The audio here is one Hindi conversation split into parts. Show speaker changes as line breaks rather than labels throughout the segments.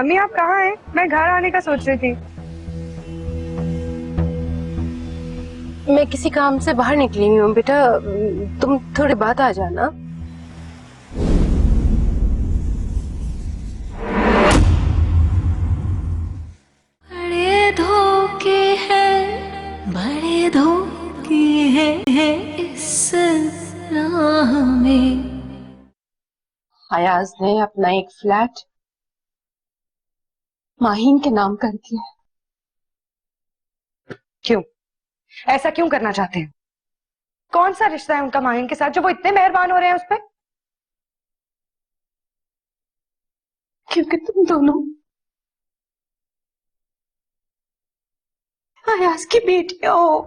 अम्मी आप कहाँ हैं? मैं घर आने का सोच रही थी।
मैं किसी काम से बाहर निकली हुई हूँ बेटा, तुम थोड़ी बात आ जाना।
बड़े धोखे हैं, बड़े धोखे हैं इस राह में।
अयाज ने अपना एक फ्लैट माहीन के नाम कर दिया।
क्यों? ऐसा क्यों करना चाहते हैं? कौन सा रिश्ता है उनका माहिन के साथ जो वो इतने मेहरबान हो रहे हैं उस पर?
क्योंकि तुम दोनों अयाज की बेटियां हो।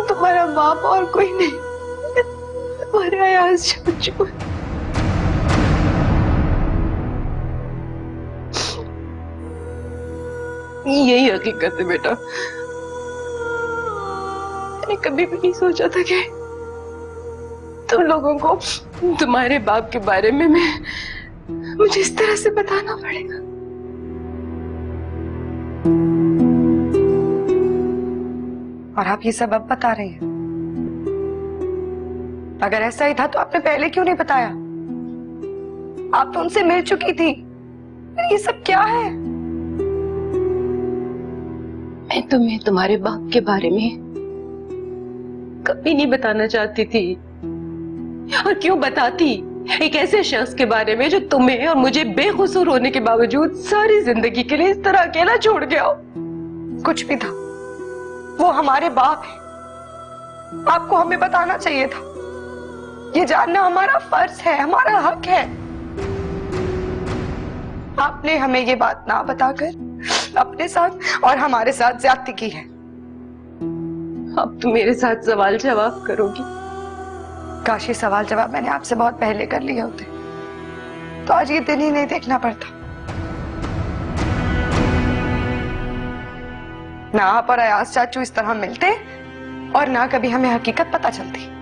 तुम्हारा बाप और कोई नहीं, तुम्हारे अयाज चाचू। यही हकीकत है बेटा। मैंने कभी भी नहीं सोचा था कि तुम लोगों को तुम्हारे बाप के बारे में मुझे इस तरह से बताना पड़ेगा।
और आप ये सब अब बता रहे हैं? अगर ऐसा ही था तो आपने पहले क्यों नहीं बताया? आप तो उनसे मिल चुकी थी। ये सब क्या है?
मैं तुम्हें तुम्हारे बाप के बारे में कभी नहीं बताना चाहती थी। और क्यों बताती? एक ऐसे शख्स के बारे में जो तुम्हें और मुझे बेकसूर होने के बावजूद सारी जिंदगी के लिए इस तरह अकेला छोड़ गया।
कुछ भी था, वो हमारे बाप है। आपको हमें बताना चाहिए था। ये जानना हमारा फर्ज है, हमारा हक है। आपने हमें ये बात ना बताकर अपने साथ और हमारे साथ ज्यादती की है।
अब तुम मेरे साथ सवाल जवाब करोगी?
काश ये सवाल जवाब मैंने आपसे बहुत पहले कर लिए होते तो आज ये दिन ही नहीं देखना पड़ता। ना आप और अयाज चाचू इस तरह मिलते और ना कभी हमें हकीकत पता चलती।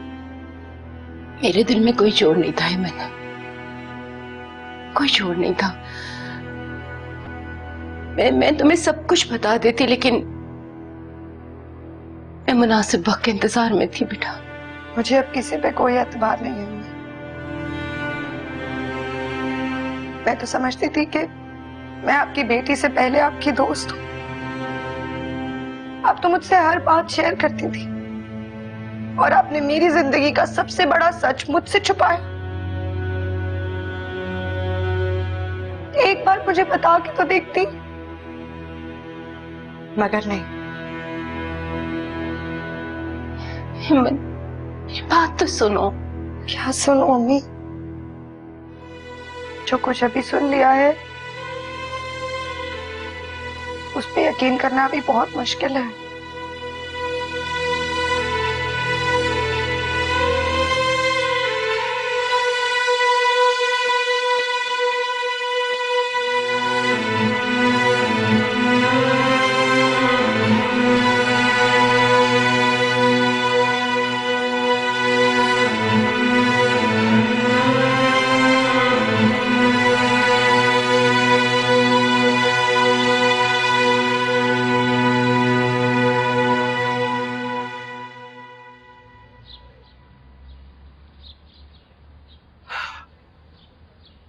मेरे दिल में कोई चोर नहीं था मैंने, कोई चोर नहीं था। मैं तुम्हें सब कुछ बता देती, लेकिन मैं मुनासिब वक्त के इंतजार में थी बेटा।
मुझे अब किसी पे कोई एतबार नहीं है। मैं तो समझती थी कि मैं आपकी बेटी से पहले आपकी दोस्त हूं। आप तो मुझसे हर बात शेयर करती थी और आपने मेरी जिंदगी का सबसे बड़ा सच मुझसे छुपाया। एक बार मुझे बता के तो देखती, मगर नहीं।
हिम्मत, मेरी बात तो सुनो।
क्या सुनो अम्मी? जो कुछ अभी सुन लिया है उस पे यकीन करना भी बहुत मुश्किल है।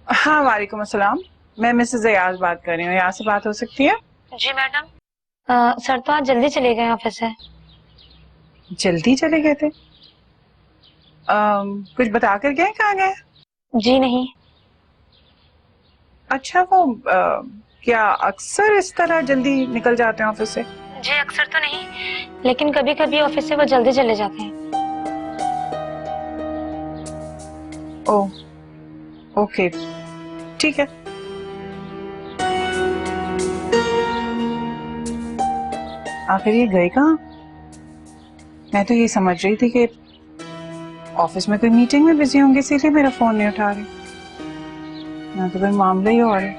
हाँ, वालेकुम अस्सलाम। मैं मिसेस अयाज बात कर रही हूँ। यहाँ से बात हो सकती है?
जी मैडम। सर तो आज जल्दी चले गए ऑफिस से।
जल्दी चले गए थे? कुछ बता कर गए? कहाँ गए?
जी नहीं।
अच्छा, वो क्या अक्सर इस तरह जल्दी निकल जाते हैं ऑफिस से?
जी अक्सर तो नहीं, लेकिन कभी कभी ऑफिस से वो जल्दी चले जाते हैं।
ओह, ओके, ठीक है। आखिर ये गए कहाँ? मैं तो ये समझ रही थी कि ऑफिस में कोई मीटिंग में बिजी होंगे, इसीलिए मेरा फोन नहीं उठा रही। ना तो कोई मामला ही और है।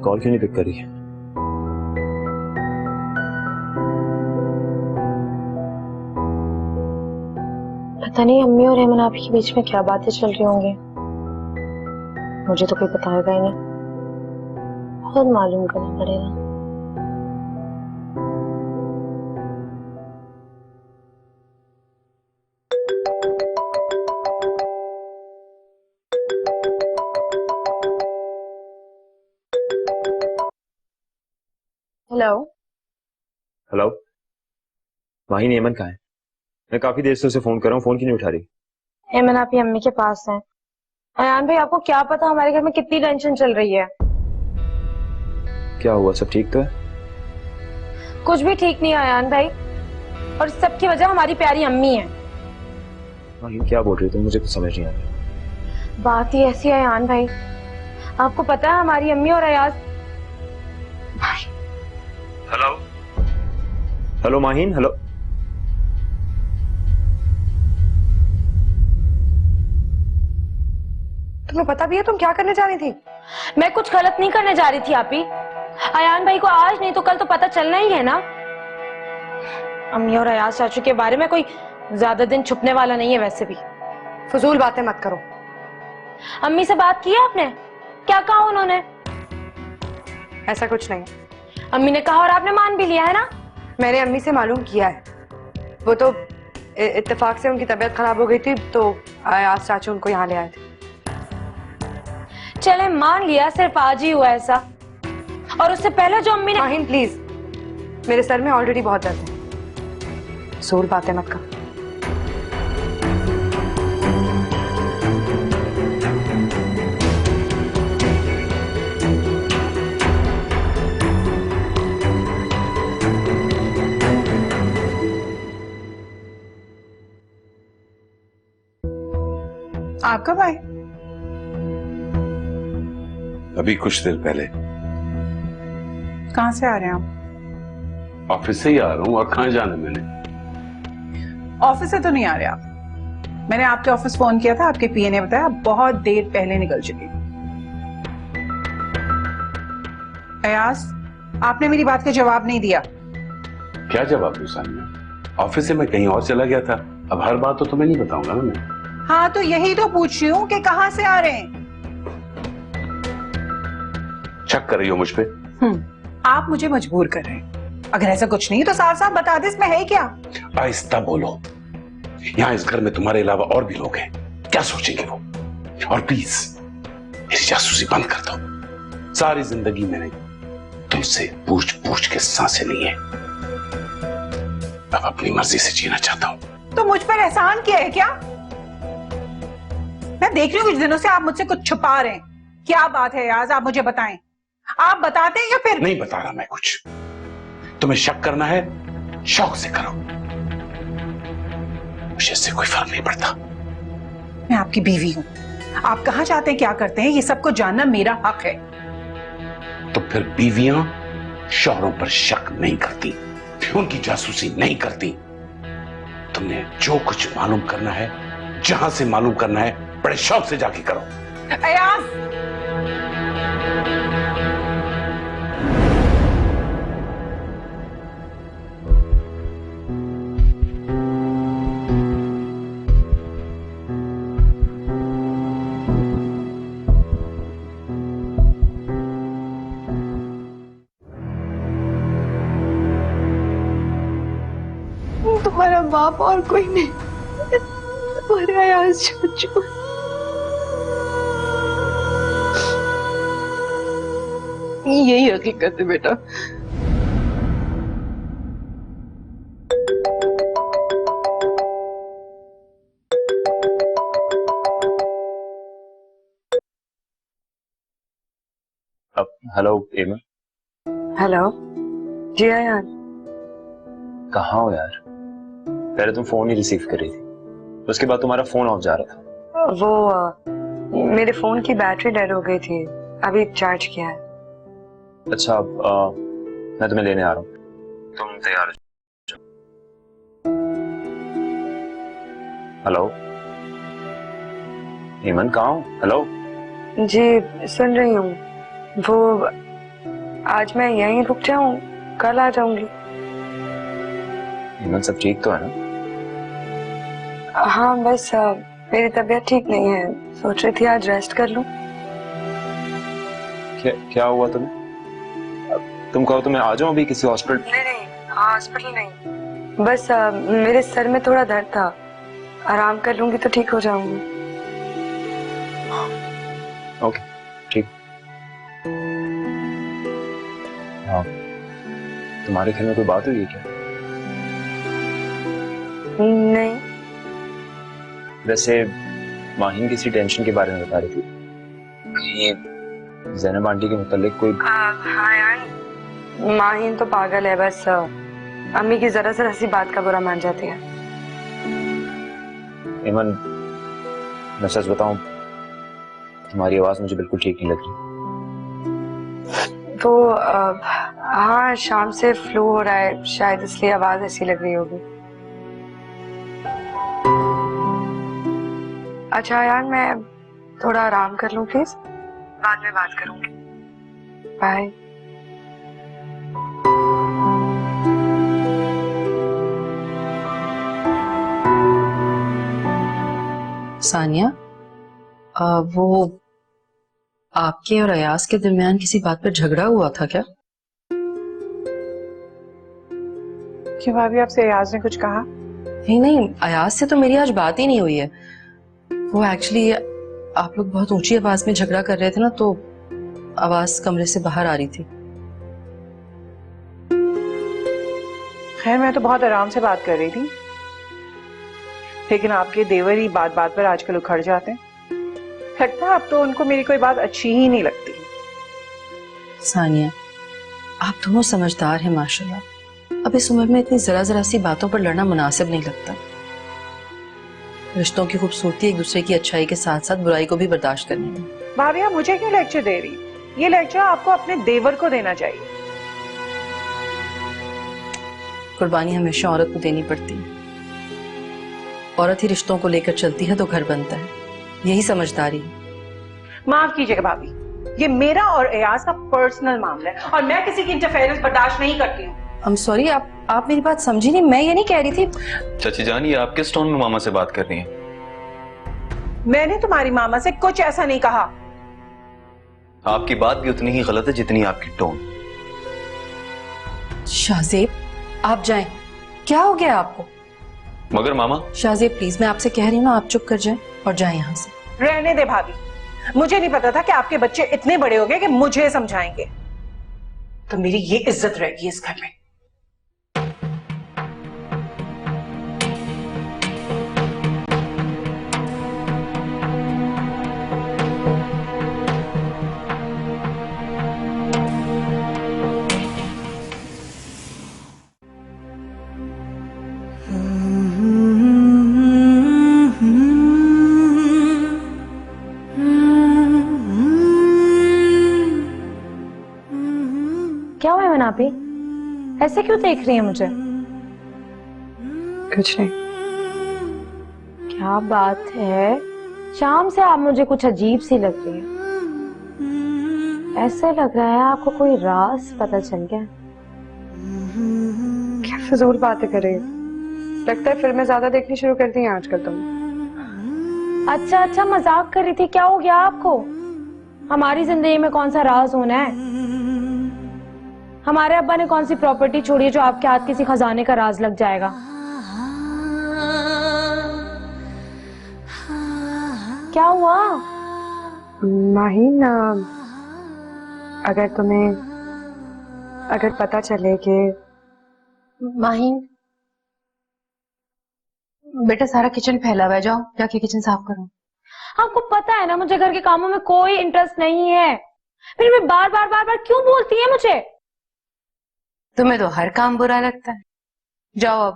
कॉल क्यों नहीं पिक करी?
पता नहीं अम्मी और हेमन आपी के बीच में क्या बातें चल रही होंगी, मुझे तो कोई बताएगा ही नहीं। खुद मालूम करना पड़ेगा। हेलो।
हेलो माहिन, हेमन कहाँ है? मैं काफी देर से उसे फोन कर रहा हूँ, फोन क्यों नहीं उठा रही?
हेमन आपी अम्मी के पास है। अयान भाई आपको क्या पता हमारे घर में कितनी टेंशन चल रही है।
क्या हुआ, सब ठीक तो है?
कुछ भी ठीक नहीं है अयान भाई, और सबकी वजह हमारी प्यारी अम्मी है।
माहिन क्या बोल रही हो तुम? मुझे कुछ समझ नहीं आ रहा।
बात ही ऐसी है अयान भाई, आपको पता है हमारी अम्मी और अयाज भाई।
Hello hello Mahin, hello.
तुम्हें पता भी है तुम क्या करने जा रही थी?
मैं कुछ गलत नहीं करने जा रही थी आपी। अयान भाई को आज नहीं तो कल तो पता चलना ही है ना। अम्मी और अयाज चाचू के बारे में कोई ज्यादा दिन छुपने वाला नहीं है। वैसे भी
फजूल बातें मत करो।
अम्मी से बात की है आपने? क्या कहा उन्होंने?
ऐसा कुछ नहीं।
अम्मी ने कहा और आपने मान भी लिया है ना?
मैंने अम्मी से मालूम किया है, वो तो इत्तेफाक से उनकी तबीयत खराब हो गई थी तो आज चाचू उनको यहाँ ले आए थे।
चले मान लिया, सिर्फ आज ही हुआ ऐसा, और उससे पहले जो अम्मी ने।
माहिन प्लीज, मेरे सर में ऑलरेडी बहुत दर्द है, फजूल बातें मत करो।
आप कब आए?
अभी कुछ देर पहले।
कहाँ से आ रहे हैं आप?
ऑफिस से ही आ रहा हूँ, और कहाँ जाना मैंने?
ऑफिस से तो नहीं आ रहे आप। मैंने आपके ऑफिस फोन किया था, आपके पीए ने बताया आप बहुत देर पहले निकल चुके। अयाज, आपने मेरी बात का जवाब नहीं दिया।
क्या जवाब दूं सानिया? ऑफिस से मैं कहीं और चला गया था, अब हर बात तो तुम्हें नहीं बताऊंगा ना मैं।
हाँ तो यही तो पूछ रही हूँ कि कहाँ से आ रहे हैं।
शक कर रही हो मुझ पे?
आप मुझे मजबूर कर रहे हैं। अगर ऐसा कुछ नहीं तो साफ साफ बता दे इसमें है क्या।
आहिस्ता बोलो, यहाँ इस घर में तुम्हारे अलावा और भी लोग हैं, क्या सोचेंगे वो? और प्लीज मेरी जासूसी बंद कर दो। सारी जिंदगी मैंने तुमसे पूछ पूछ के सांसें ली है, अब अपनी मर्जी से जीना चाहता हूँ।
तो मुझ पर एहसान किया है क्या? मैं देख रही हूँ कुछ दिनों से आप मुझसे कुछ छुपा रहे हैं। क्या बात है यार, आप मुझे बताएं। आप बताते हैं या फिर?
नहीं बता रहा मैं कुछ। तुम्हें शक करना है, शौक से करो, मुझे इससे कोई फर्क नहीं पड़ता।
मैं आपकी बीवी हूँ, आप कहाँ चाहते हैं, क्या करते हैं, ये सबको जानना मेरा हक है।
तो फिर बीवियां शौहरों पर शक नहीं करती, उनकी जासूसी नहीं करती। तुमने जो कुछ मालूम करना है, जहां से मालूम करना है, बड़े शौक से जाके करो।
अयाज,
तुम्हारा बाप और कोई नहीं, तुम्हारे अयाज चाचू। यही हकीकत है बेटा।
अब हेलो एमन।
हेलो जी अयान।
कहाँ हो यार? पहले तुम फोन ही रिसीव कर रही थी, उसके बाद तुम्हारा फोन ऑफ जा रहा था।
वो मेरे फोन की बैटरी डेड हो गई थी, अभी चार्ज किया है।
अच्छा, मैं तुम्हें लेने आ रहा हूँ, तुम तैयार हो जाओ। हेलो हेमन, कहाँ हो? हेलो
जी सुन रही हूँ। वो आज मैं यहीं रुक जाऊं, कल आ जाऊंगी।
ईमन सब ठीक तो है ना?
हाँ बस मेरी तबीयत ठीक नहीं है, सोच रही थी आज रेस्ट कर लूं।
क्या हुआ तुम्हें? तुम कहो तो मैं आ जाऊं अभी किसी हॉस्पिटल?
नहीं, हॉस्पिटल नहीं, बस मेरे सर में थोड़ा दर्द था, आराम कर लूंगी तो ठीक हो जाऊंगी।
ओके ठीक। हाँ, तुम्हारे घर में कोई बात हुई है क्या?
नहीं।
वैसे माहिन किसी टेंशन के बारे में बता रही थी, कहीं ज़ैनब आंटी के मुतालिक कोई?
हाँ यार, माहिन तो पागल है, बस अम्मी की जरा सी हंसी बात का बुरा मान जाती है।
ईमन मैं सच बताऊं, तुम्हारी आवाज मुझे बिल्कुल ठीक नहीं लग रही।
तो हाँ, शाम से फ्लू हो रहा है, शायद इसलिए आवाज ऐसी लग रही होगी। अच्छा यार, मैं थोड़ा आराम कर लूं प्लीज, बाद में बात करूंगी। बाय।
सानिया, वो आपके और अयाज के दरमियान किसी बात पर झगड़ा हुआ था क्या?
क्यों भाभी, आपसे अयाज ने कुछ कहा?
नहीं, अयाज से तो मेरी आज बात ही नहीं हुई है। वो एक्चुअली आप लोग बहुत ऊंची आवाज में झगड़ा कर रहे थे ना, तो आवाज कमरे से बाहर आ रही थी।
खैर, मैं तो बहुत आराम से बात कर रही थी, लेकिन आपके देवर ही बात बात पर आजकल उखड़ जाते हैं। लगता है अब तो उनको मेरी कोई बात अच्छी ही नहीं लगती।
सानिया, आप दोनों समझदार हैं माशाल्लाह। अब इस उम्र में इतनी जरा जरा सी बातों पर लड़ना मुनासिब नहीं लगता। रिश्तों की खूबसूरती एक दूसरे की अच्छाई के साथ साथ बुराई को भी बर्दाश्त करनी है।
भाभी, आप मुझे क्यों लेक्चर दे रही? ये लेक्चर आपको अपने देवर को देना चाहिए।
कुर्बानी हमेशा औरत को देनी पड़ती है। औरत ही रिश्तों को लेकर चलती है तो घर बनता है, यही समझदारी है।
माफ कीजिएगा भाभी, ये मेरा और अयाज का पर्सनल मामला है और मैं किसी की इंटरफेरेंस बर्दाश्त नहीं करती हूँ।
I'm sorry, आप मेरी बात समझी नहीं। मैं ये नहीं कह रही थी।
चाची जान, ये आप किस टोन में मामा से बात कर रही हैं?
मैंने तुम्हारी मामा से कुछ ऐसा नहीं कहा।
आपकी बात भी उतनी ही गलत है जितनी आपकी टोन।
शाहजेब, आप जाएं। क्या हो गया आपको?
मगर मामा।
शाहजेब प्लीज, मैं आपसे कह रही हूँ ना, आप चुप कर जाएं और जाएं यहाँ से।
रहने दे भाभी, मुझे नहीं पता था कि आपके बच्चे इतने बड़े हो गए कि मुझे समझाएंगे। तो मेरी ये इज्जत रहेगी इस घर में।
क्या हुआ है आप ही ऐसे क्यों देख रही है मुझे?
कुछ नहीं।
क्या बात है, शाम से आप मुझे कुछ अजीब सी लग रही है। ऐसे लग रहा है आपको कोई राज पता चल गया।
क्या फजूल बातें कर रही हो? लगता है फिल्में ज्यादा देखनी शुरू कर दी हैं आजकल तुम।
अच्छा मजाक कर रही थी। क्या हो गया आपको? हमारी जिंदगी में कौन सा राज होना है? हमारे अब्बा ने कौन सी प्रॉपर्टी छोड़ी है जो आपके हाथ किसी खजाने का राज लग जाएगा? क्या हुआ?
माहिन, अगर पता चले कि
माहिन, बेटा सारा किचन फैला हुआ है, जाओ जाके किचन साफ करो।
आपको पता है ना मुझे घर के कामों में कोई इंटरेस्ट नहीं है। फिर मैं बार बार क्यों बोलती है मुझे?
तुम्हें तो हर काम बुरा लगता है। जाओ अब।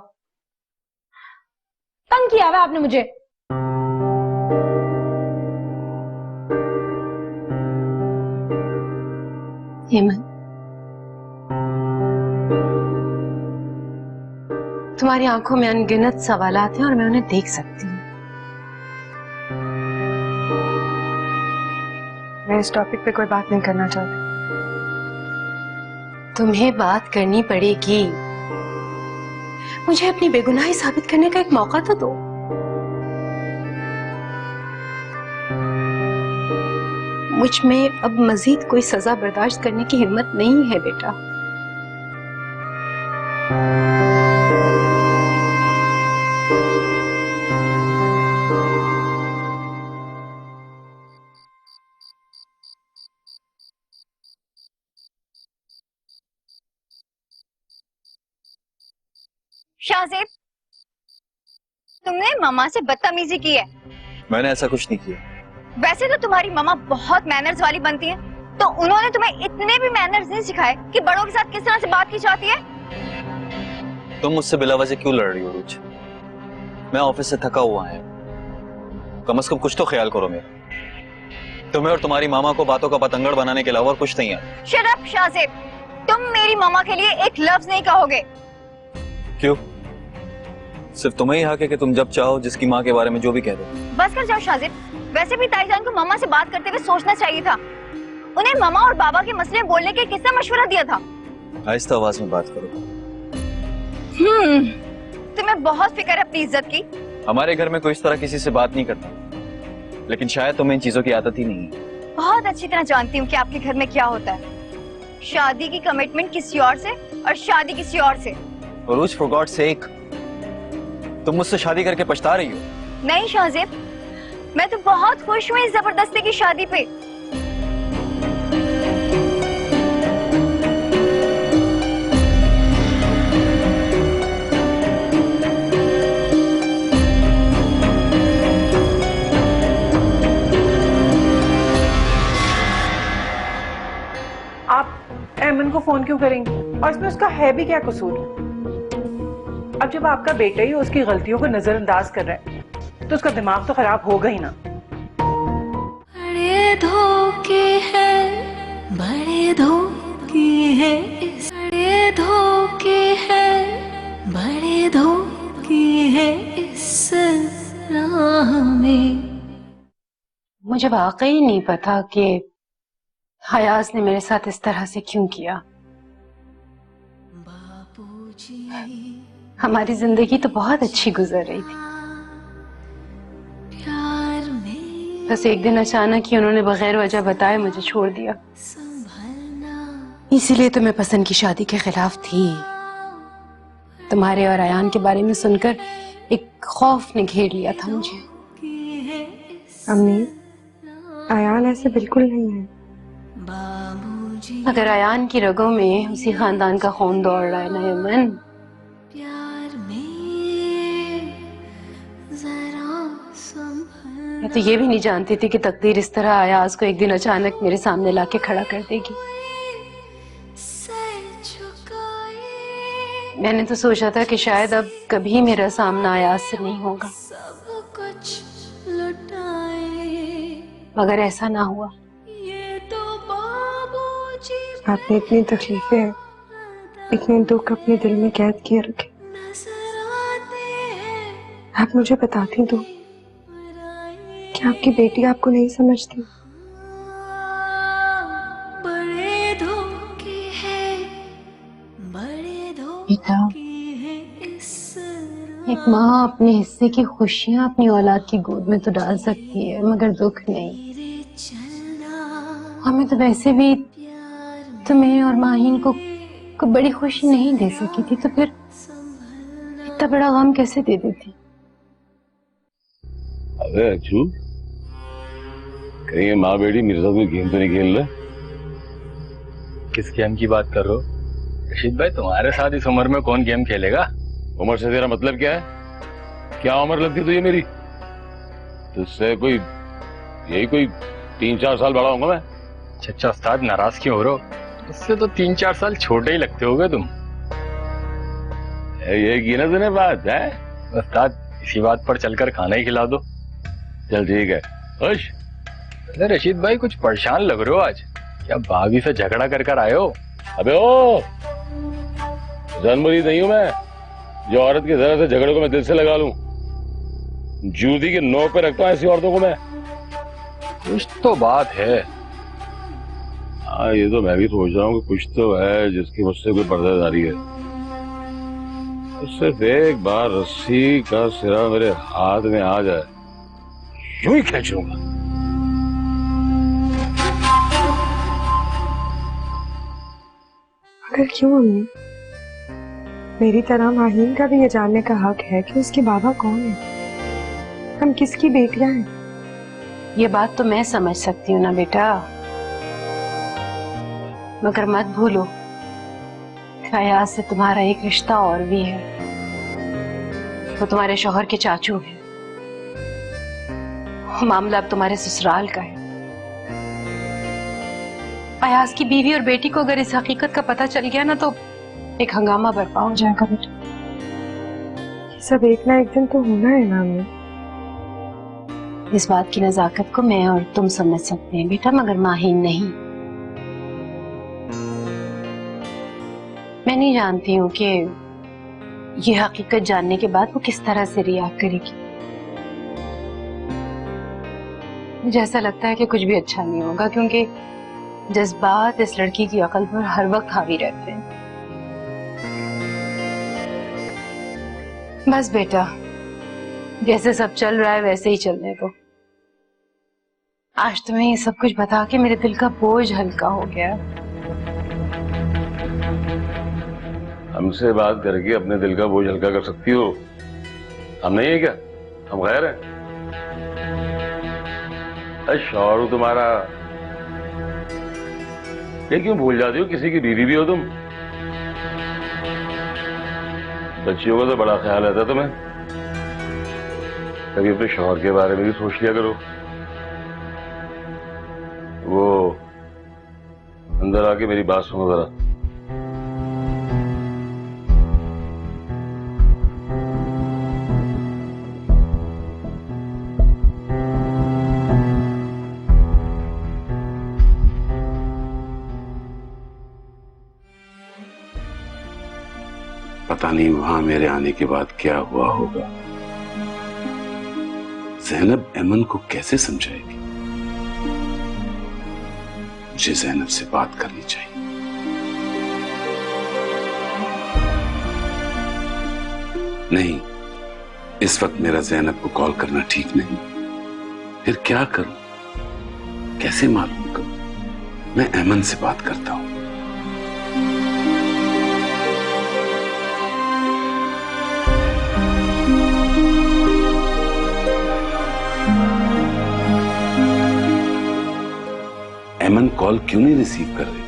तंग किया हुआ आपने मुझे।
हेमंत, तुम्हारी आंखों में अनगिनत सवालात हैं और मैं उन्हें देख सकती हूँ।
मैं इस टॉपिक पे कोई बात नहीं करना चाहती।
तुम्हें बात करनी पड़ेगी। मुझे अपनी बेगुनाही साबित करने का एक मौका तो दो। मुझ में अब मजीद कोई सजा बर्दाश्त करने की हिम्मत नहीं है बेटा।
शाहजेब, तुमने मामा से बदतमीजी की है।
मैंने ऐसा कुछ नहीं किया।
वैसे तो तुम्हारी मामा बहुत मैनर्स वाली बनती है, तो उन्होंने तुम्हें इतने भी मैनर्स नहीं सिखाए कि बड़ों के साथ किस तरह से बात की जाती है।
तुम मुझसे बिला वजह क्यों लड़ रही हो रुच? मैं ऑफिस से थका हुआ है, कम से कम कुछ तो ख्याल करो मेरा। तुम्हें और तुम्हारी मामा को बातों का पतंगड़ बनाने के अलावा और कुछ नहीं है।
शट अप शाहजेब, तुम मेरी मामा के लिए एक लफ्ज नहीं कहोगे।
क्यों? सिर्फ तुम्हें ही हक है कि तुम जब चाहो जिसकी माँ के बारे में जो भी कह दो।
बस कर जाओ शाहजेब। वैसे भी ताईजान को मामा से बात करते हुए सोचना चाहिए था। उन्हें मामा और बाबा के मसले बोलने के किसने मशवरा दिया था?
आहिस्ता आवाज में बात करो।
तुम्हें बहुत फिक्र है अपनी इज्जत की।
हमारे घर में कोई इस तरह किसी से बात नहीं करता, लेकिन शायद तुम्हें इन चीजों की आदत ही नहीं है।
बहुत अच्छी तरह जानती हूँ कि आपके घर में क्या होता है। शादी की कमिटमेंट किसी और से और शादी किसी और से।
रुच, फॉर गॉड सेक, तुम मुझसे शादी करके पछता रही हो।
नहीं शाहजेब, मैं तो बहुत खुश हूँ इस जबरदस्ती की शादी पे।
आप ऐमन को फोन क्यों करेंगी? और इसमें उसका है भी क्या कसूर? अब जब आपका बेटा ही उसकी गलतियों को नजरअंदाज कर रहा है तो उसका दिमाग तो खराब होगा ही ना।
बड़े धोखे हैं, बड़े धोखे हैं, बड़े धोखे हैं, बड़े धोखे हैं इस राह में।
मुझे वाकई नहीं पता कि हयाज ने मेरे साथ इस तरह से क्यों किया। हमारी जिंदगी तो बहुत अच्छी गुजर रही थी।
प्यार में
बस एक दिन अचानक ही उन्होंने बगैर वजह बताए मुझे छोड़ दिया। इसीलिए तो मैं पसंद की शादी के खिलाफ थी। तुम्हारे और अयान के बारे में सुनकर एक खौफ ने घेर लिया था मुझे।
अम्मी, अयान ऐसे बिल्कुल नहीं है।
अगर अयान की रगों में उसी खानदान का खून दौड़ रहा है ना यमन,
प्यार में जरा संभल।
मैं तो ये भी नहीं जानती थी कि तकदीर इस तरह अयाज को एक दिन अचानक मेरे सामने लाके खड़ा कर देगी। मैंने तो सोचा था कि शायद अब कभी मेरा सामना अयाज से नहीं होगा,
सब कुछ लुटाए,
मगर ऐसा ना हुआ।
ये तो बाबूजी
आपने इतनी तकलीफें, इतने दुख अपने दिल में कैद किए रखे।
नजर आते हैं,
आप मुझे बताती तो कि आपकी बेटी आपको नहीं समझती।
बड़े धोखे हैं, बड़े
बेटा,
धोखे हैं इस
एक माँ अपने हिस्से की खुशियाँ अपनी औलाद की गोद में तो डाल सकती है, मगर दुख नहीं।
रे चलना
हमें तो वैसे भी तुम्हें और माहीन को बड़ी खुशी नहीं दे सकी थी, तो फिर इतना बड़ा गम कैसे दे देती?
अबे अच्छू, कहीं ये माँ बेटी मेरे साथ में गेम तो नहीं खेल रहे?
किस गेम की बात कर रहे हो रशीद भाई? तुम्हारे साथ इस उम्र में कौन गेम खेलेगा?
उम्र से तेरा मतलब क्या है? क्या उम्र लगती तुझे मेरी? तुझसे कोई यही कोई 3-4 साल बड़ा होगा मैं।
अच्छा उस्ताद, नाराज क्यों हो रहे हो? उससे तो 3-4 साल छोटे ही लगते होगे तुम।
ये की ना तूने बात है?
उस्ताद, इसी बात पर चलकर खाना ही खिला दो।
चल ठीक है। खुश?
अरे रशीद भाई, कुछ परेशान लग रहे हो आज। क्या भाभी से झगड़ा कर आए हो?
अबे ओ, जन्मदी नहीं हूं मैं जो औरत के जरा से झगड़े को मैं दिल से लगा लूं। जूती के नोक पे रखता हूं ऐसी औरतों को मैं।
कुछ तो बात है। हाँ, ये तो मैं भी सोच रहा हूँ कि कुछ तो है जिसकी मुझसे कोई पर्दादारी है। सिर्फ एक बार रस्सी का सिरा मेरे हाथ में आ जाए, यूं ही खींच लूंगा।
मगर क्यों अम्मी? मेरी तरह माहीन का भी ये जानने का हक है कि उसके बाबा कौन है, हम किसकी बेटियां हैं।
ये बात तो मैं समझ सकती हूँ ना बेटा, मगर मत भूलो अयाज से तुम्हारा एक रिश्ता और भी है। वो तुम्हारे शौहर के चाचू हैं। मामला अब तुम्हारे ससुराल का है। अयाज की बीवी और बेटी को अगर इस हकीकत का पता चल गया ना तो एक हंगामा बर्पा हो जाएगा बेटा।
ये सब एक ना एक दिन तो होना है ना अम्मी।
इस बात की नजाकत को मैं और तुम समझ सकते हैं बेटा, मगर माहीन नहीं। मैं नहीं जानती हूँ कि ये हकीकत जानने के बाद वो किस तरह से रिएक्ट करेगी। मुझे ऐसा लगता है कि कुछ भी अच्छा नहीं होगा, क्योंकि जज्बात इस लड़की की अकल पर हर वक्त हावी रहते हैं। बस बेटा, जैसे सब चल रहा है वैसे ही चलने दो। आज तुम्हें ये सब कुछ बता के मेरे दिल का बोझ हल्का हो गया।
हमसे बात करके अपने दिल का बोझ हल्का कर सकती हो, हम नहीं है क्या? हम गैर हैं? अरे शौहर हूं तुम्हारा, ये क्यों भूल जाती हो किसी की बीवी भी हो तुम? बच्चियों का तो बड़ा ख्याल रहता है तुम्हें। कभी अपने शौहर के बारे में भी सोच लिया करो। वो अंदर आके मेरी बात सुनो जरा।
पता नहीं वहां मेरे आने के बाद क्या हुआ होगा। ज़ैनब एमन को कैसे समझाएगी? मुझे ज़ैनब से बात करनी चाहिए। नहीं, इस वक्त मेरा ज़ैनब को कॉल करना ठीक नहीं। फिर क्या करूं? कैसे मालूम करूं? मैं एमन से बात करता हूं। एमन कॉल क्यों नहीं रिसीव कर रही?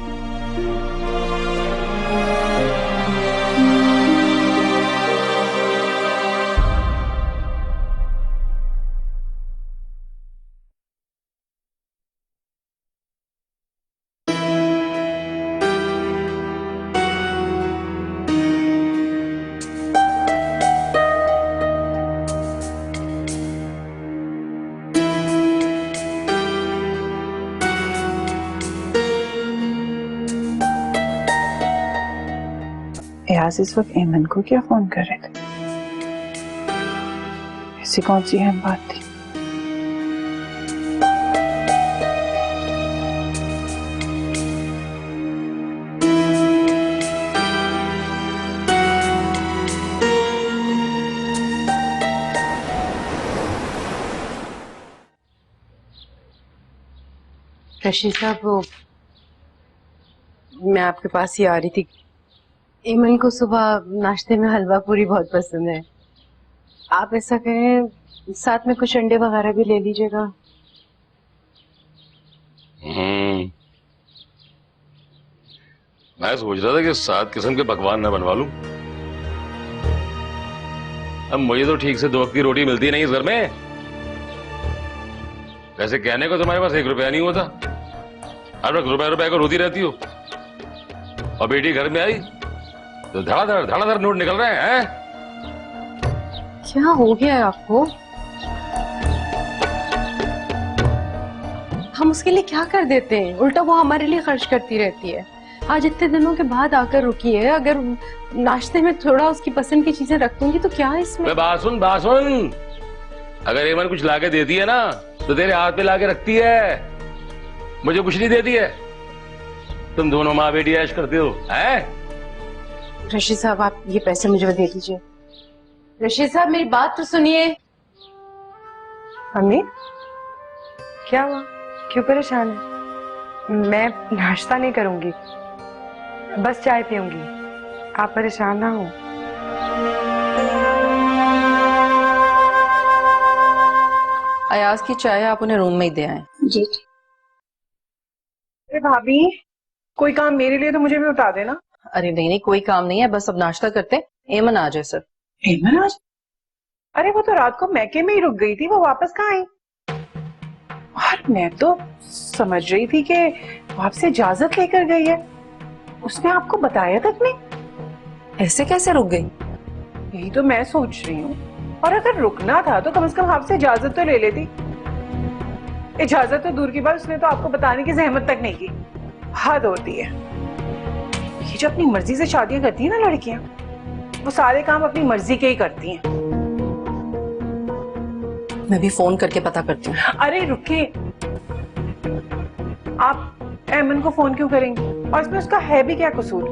एयाज इस वक्त एमन को क्या फोन कर रहे थे? ऐसी कौन सी अहम बात थी?
रशीद साहब, वो मैं आपके पास ही आ रही थी। ईमन को सुबह नाश्ते में हलवा पूरी बहुत पसंद है। आप ऐसा करें, साथ में कुछ अंडे वगैरह भी ले लीजिएगा।
मैं सोच रहा था कि 7 किस्म के पकवान न बनवा लूं। अब मुझे तो ठीक से 2 वक्त की रोटी मिलती नहीं इस घर में। वैसे कहने को तुम्हारे पास 1 रुपया नहीं होता, हर वक्त रुपया को रोती रहती हो। और बेटी घर में आई तो धड़ाधड़ नोट निकल रहे हैं।
क्या हो गया है आपको? हम उसके लिए क्या कर देते हैं? उल्टा वो हमारे लिए खर्च करती रहती है। आज इतने दिनों के बाद आकर रुकी है, अगर नाश्ते में थोड़ा उसकी पसंद की चीजें रख दूंगी तो क्या इसमें?
बात सुन। अगर एमन कुछ लाके देती है ना तो तेरे हाथ पे लाके रखती है, मुझे कुछ नहीं देती है। तुम दोनों माँ बेटी ऐश करते हो, हैं?
रशीद साहब आप ये पैसे मुझे दे दीजिए। रशीद साहब मेरी बात तो सुनिए।
अम्मी क्या हुआ, क्यों परेशान है? मैं नाश्ता नहीं करूंगी, बस चाय पीऊंगी, आप परेशान ना हो।
अयाज की चाय आप उन्हें रूम में ही दे आए।
जी। अरे भाभी, कोई काम मेरे लिए तो मुझे भी बता देना।
अरे नहीं नहीं, कोई काम नहीं है, बस अब नाश्ता करते। एमन आ जाए सर।
एमन आज? अरे वो तो रात को मैके में ही रुक गई थी, वो वापस कहाँ आई? और मैं तो समझ रही थी कि वो आपसे इजाजत लेकर गई है, उसने आपको बताया तक नहीं?
ऐसे कैसे रुक गई?
यही तो मैं सोच रही हूँ। और अगर रुकना था तो कम से कम आपसे इजाजत तो ले लेती। इजाजत तो दूर की बात, उसने तो आपको बताने की जहमत तक नहीं की। हद होती है। ये जो अपनी मर्जी से शादियां करती है ना लड़कियां, वो सारे काम अपनी मर्जी के ही करती हैं।
मैं भी फोन करके पता करती हूँ।
अरे रुके, आप एमन को फोन क्यों करेंगी? और इसमें उसका है भी क्या कसूर?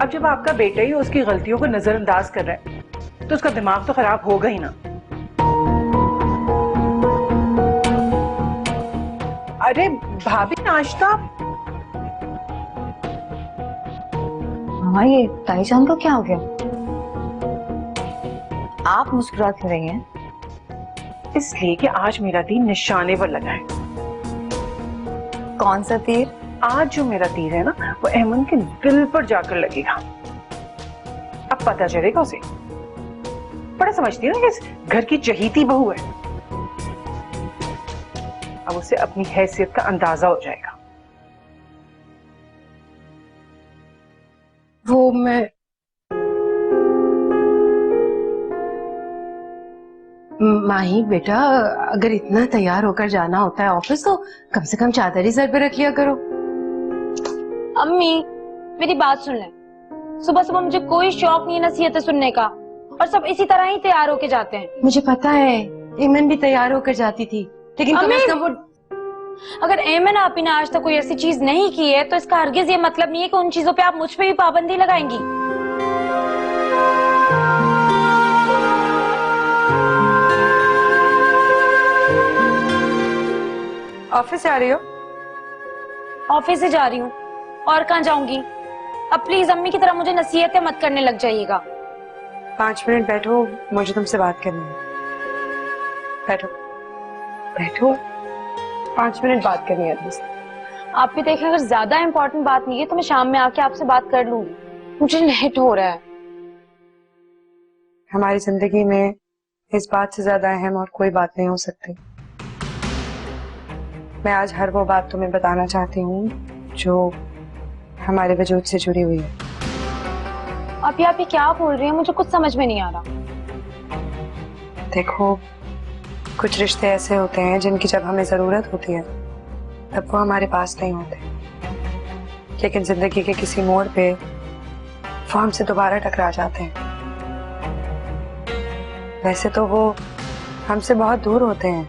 अब जब आपका बेटा ही उसकी गलतियों को नजरअंदाज कर रहा है तो उसका दिमाग तो खराब होगा ही ना। अरे भाभी, नाश्ता।
हाँ, ये ताईजान को क्या हो गया? आप मुस्कुरा क्यों रही हैं?
इसलिए कि आज मेरा तीर निशाने पर लगा है।
कौन सा तीर?
आज जो मेरा तीर है ना, वो अहमद के दिल पर जाकर लगेगा। अब पता चलेगा उसे। बड़ा समझती है ना कि इस घर की चहीती बहू है। अब उसे अपनी हैसियत का अंदाजा हो जाएगा।
वो मैं माही बेटा, अगर इतना तैयार होकर जाना होता है ऑफिस तो कम से कम चादर ही सर पे रख लिया करो।
अम्मी मेरी बात सुन ले, सुबह सुबह मुझे कोई शौक नहीं है नसीहतें सुनने का, और सब इसी तरह ही तैयार होके जाते हैं।
मुझे पता है एमन भी तैयार होकर जाती थी, लेकिन कम से कम वो
अगर एमन आप ही ने आज तक कोई ऐसी चीज नहीं की है तो इसका हरगिज ये मतलब नहीं है कि उन चीजों पे आप मुझ पे भी पाबंदी लगाएंगी।
ऑफिस जा रही हो?
ऑफिस से जा रही हूँ, और कहाँ जाऊंगी? अब प्लीज अम्मी की तरह मुझे नसीहतें मत करने लग जाइएगा।
5 मिनट बैठो, मुझे तुमसे बात करनी है। बैठो बैठो, 5 मिनट बात करनी है बस।
आप भी देखें, अगर ज्यादा इम्पोर्टेंट बात नहीं है तो मैं शाम में आके आपसे बात कर लूंगी, मुझे लेट हो रहा है।
हमारी जिंदगी में इस बात से ज्यादा अहम और कोई बात नहीं हो सकती। मैं आज हर वो बात तुम्हें बताना चाहती हूँ जो हमारे वजूद से जुड़ी हुई है।
आप ये क्या बोल रही हैं? मुझे कुछ समझ में नहीं आ रहा।
देखो, कुछ रिश्ते ऐसे होते हैं जिनकी जब हमें जरूरत होती है तब वो हमारे पास नहीं होते, लेकिन जिंदगी के किसी मोड़ पे वो हमसे दोबारा टकरा जाते हैं। वैसे तो वो हमसे बहुत दूर होते हैं,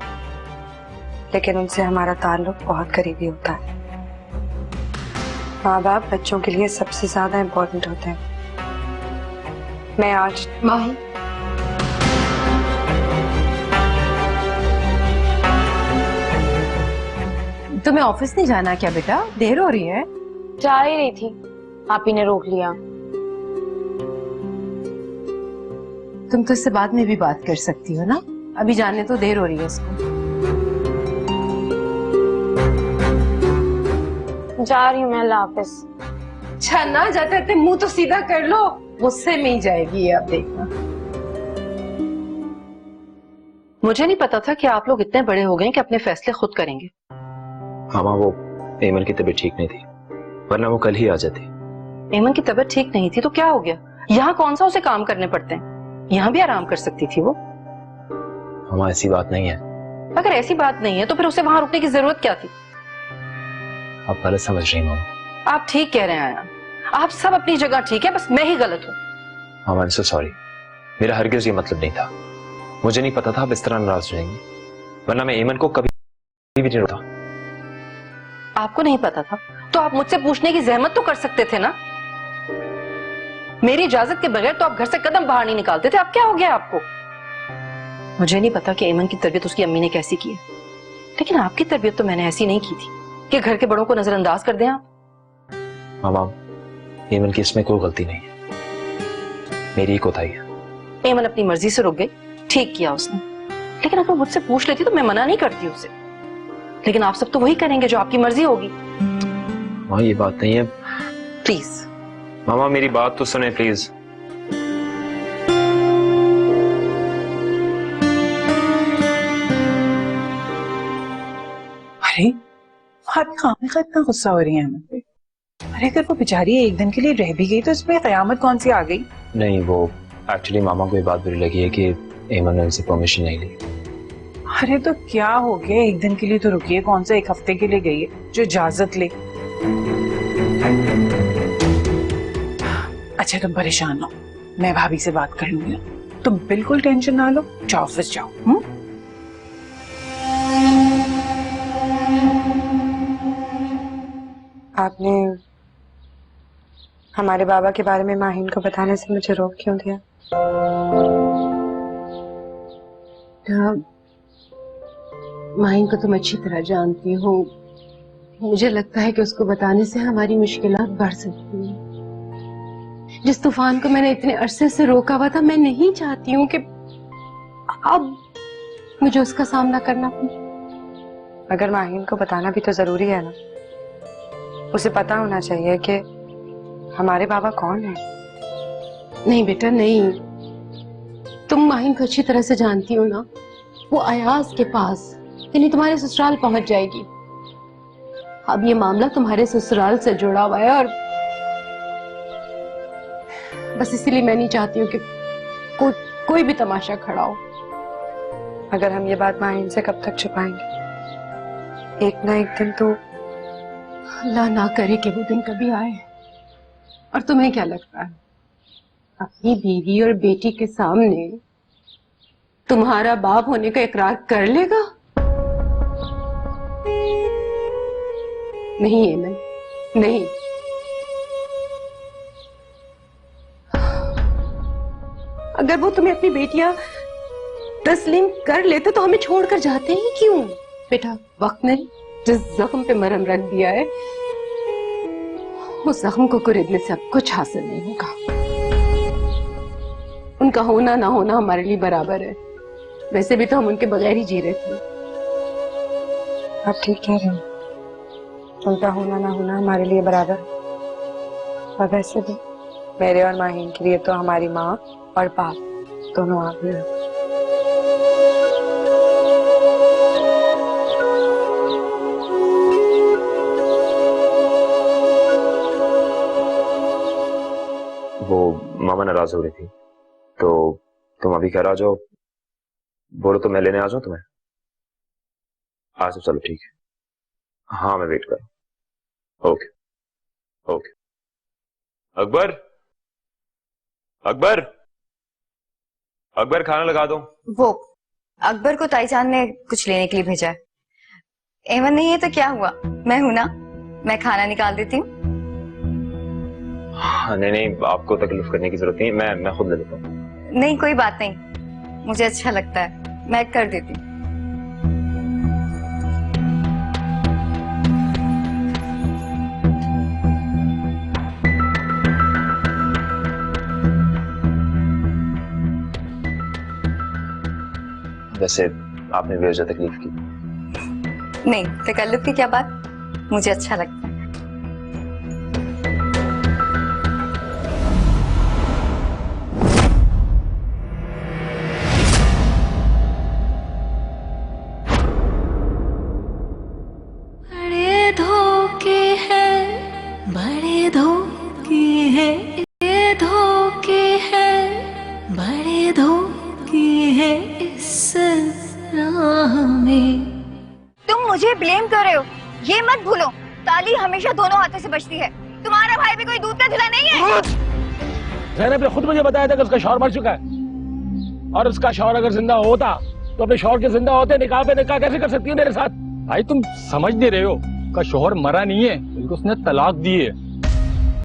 लेकिन उनसे हमारा ताल्लुक बहुत करीबी होता है। माँ बाप बच्चों के लिए सबसे ज्यादा इम्पोर्टेंट होते हैं। मैं आज
माही, तुम्हें ऑफिस नहीं जाना क्या बेटा? देर हो रही है।
जा ही रही थी, आप ही ने रोक लिया।
तुम तो इससे बाद में भी बात कर सकती हो ना, अभी जाने तो देर हो रही है इसको।
जा रही हूँ मैं, अल्लाह हाफिज।
अच्छा ना जाते थे, मुंह तो सीधा कर लो, गुस्से में ही जाएगी ये, अब देखना।
मुझे नहीं पता था कि आप लोग इतने बड़े हो गए कि अपने फैसले खुद करेंगे।
हाँ माँ, वो एमन की तबीयत ठीक नहीं थी, वरना वो कल ही आ जाती।
एमन की तबीयत ठीक नहीं थी तो क्या हो गया? यहाँ कौन सा उसे काम करने पड़ते हैं, यहाँ भी आराम कर सकती थी वो।
हाँ, ऐसी बात नहीं है।
अगर ऐसी बात नहीं है तो फिर उसे वहां रुकने की जरूरत क्या थी?
आप गलत समझ रही माँ।
आप ठीक कह रहे हैं आया, आप सब अपनी जगह ठीक है, बस मैं ही गलत हूँ।
हाँ, आई एम सो सॉरी, मेरा हरगिज ये मतलब नहीं था। मुझे नहीं पता था आप इस तरह नाराज हो जाएंगी, वरना मैं एमन को कभी भी नहीं रोका।
आपको नहीं पता था तो आप मुझसे पूछने की जहमत तो कर सकते थे ना। मेरी इजाजत के बगैर तो आप घर से कदम बाहर नहीं निकालते थे। अब क्या हो गया आपको? मुझे नहीं पता कि ऐमन की तरबियत उसकी अम्मी ने कैसी की है, लेकिन आपकी तरबियत तो मैंने ऐसी नहीं की थी कि घर के बड़ों को नजरअंदाज कर दें आप।
मामा, ऐमन की इसमें कोई गलती नहीं है, मेरी ही कोताही है।
ऐमन अपनी मर्जी से रुक गई, ठीक किया उसने, लेकिन अगर मुझसे पूछ लेती तो मैं मना नहीं करती उसे। लेकिन आप सब तो वही करेंगे जो आपकी मर्जी होगी।
माँ ये बात नहीं है।
प्लीज
मामा मेरी बात तो सुने प्लीज।
अरे भाभी खाने का इतना गुस्सा हो रही है हमें पे। अरे अगर वो बेचारी एक दिन के लिए रह भी गई तो इसमें कयामत कौन सी आ गई?
नहीं, वो एक्चुअली मामा को ये बात बुरी लगी है कि ऐमन ने उनसे परमिशन नहीं ली।
अरे तो क्या हो गया, एक दिन के लिए तो रुकिए, कौन सा एक हफ्ते के लिए गई है जो इजाजत ले। अच्छा तुम परेशान हो, मैं भाभी से बात कर लूंगी, तुम बिल्कुल टेंशन ना लो, जाओ ऑफिस जाओ।
आपने हमारे बाबा के बारे में माहिन को बताने से मुझे रोक क्यों दिया?
माहिन को तुम अच्छी तरह जानती हो, मुझे लगता है कि उसको बताने से हमारी मुश्किलात बढ़ सकती हैं। जिस तूफान को मैंने इतने अरसे से रोका हुआ था, मैं नहीं चाहती हूँ कि अब मुझे उसका सामना करना पड़े।
अगर माहिन को बताना भी तो जरूरी है ना, उसे पता होना चाहिए कि हमारे बाबा कौन है।
नहीं बेटा नहीं, तुम माहिन को अच्छी तरह से जानती हो ना, वो अयाज के पास यानी तुम्हारे ससुराल पहुंच जाएगी। अब ये मामला तुम्हारे ससुराल से जुड़ा हुआ है और बस इसीलिए मैं नहीं चाहती हूँ कि कोई भी तमाशा खड़ा हो।
अगर हम ये बात माहिन से कब तक छुपाएंगे? एक ना एक दिन तो
अल्लाह ना करे कि वो दिन कभी आए। और तुम्हें क्या लगता है, अपनी बीवी और बेटी के सामने तुम्हारा बाप होने का इकरार कर लेगा? नहीं ऐमन, नहीं। अगर वो तुम्हें अपनी बेटियां तस्लीम कर लेते तो हमें छोड़कर जाते ही क्यों? बेटा वक्त ने जिस जख्म पे मरहम रख दिया है, उस जख्म को कुरेदने से अब कुछ हासिल नहीं होगा। उनका होना ना होना हमारे लिए बराबर है। वैसे भी तो हम उनके बगैर ही जी रहे थे।
आप ठीक कह रहे हो, उनका होना ना होना हमारे लिए बराबर। और वैसे भी मेरे और माहिन के लिए तो हमारी माँ और बाप दोनों आप ही हो।
वो मामा नाराज हो रही थी, तो तुम अभी घर आ जाओ, बोलो तो मैं लेने आ जाऊं तुम्हें? आ जाओ, चलो ठीक है। हाँ मैं वेट कर। Okay okay. अकबर, अकबर, अकबर खाना लगा दो।
वो अकबर को ताईजान ने कुछ लेने के लिए भेजा है। ऐमन नहीं है तो क्या हुआ, मैं हूं ना, मैं खाना निकाल देती हूँ।
नहीं नहीं, आपको तकलीफ करने की जरूरत नहीं, मैं खुद ले लेता हूँ।
नहीं कोई बात नहीं, मुझे अच्छा लगता है, मैं कर देती हूँ।
वैसे आपने बेवजह तकलीफ की।
नहीं, तकल्लुफ की क्या बात, मुझे अच्छा लगता है।
बड़े धोखे हैं, बड़े धोखे हैं, ये धोखे हैं, बड़े धोखे हैं इस राह में।
तुम मुझे ब्लेम कर रहे हो, ये मत भूलो, ताली हमेशा दोनों हाथों से बचती है। तुम्हारा भाई भी कोई दूध का धुला नहीं है।
ज़ैनब ने खुद मुझे बताया था कि उसका शौहर मर चुका है, और उसका शौहर अगर जिंदा होता तो अपने शौहर के जिंदा होते निकाह पे निकाह कैसे कर सकती है मेरे साथ? भाई तुम समझ नहीं रहे हो, उसका शोहर मरा नहीं है, बल्कि उसने तलाक दी है।